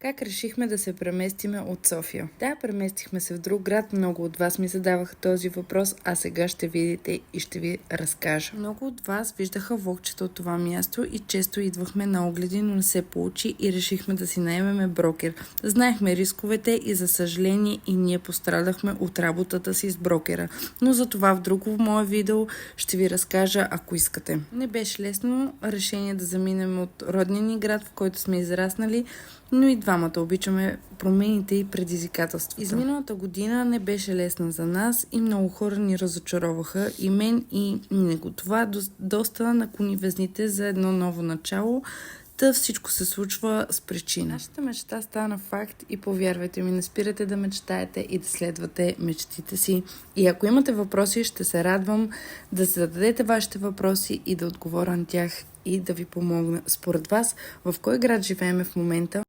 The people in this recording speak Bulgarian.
Как решихме да се преместиме от София? Да, преместихме се в друг град. Много от вас ми задаваха този въпрос, а сега ще видите и ще ви разкажа. Много от вас виждаха влогчета от това място и често идвахме на огледи, но не се получи и решихме да си наемеме брокер. Знаехме рисковете и за съжаление и ние пострадахме от работата си с брокера. Но за това в друго мое видео ще ви разкажа, ако искате. Не беше лесно решение да заминем от родния ни град, в който сме израснали, но и двамата обичаме промените и предизвикателствата. Изминалата година не беше лесна за нас и много хора ни разочароваха, и мен, и него. Това доста наклони везните за едно ново начало. Та всичко се случва с причина. Нашата мечта стана факт и повярвайте ми, не спирате да мечтаете и да следвате мечтите си. И ако имате въпроси, ще се радвам да се зададете вашите въпроси и да отговоря на тях и да ви помогна. Според вас, в кой град живеем в момента?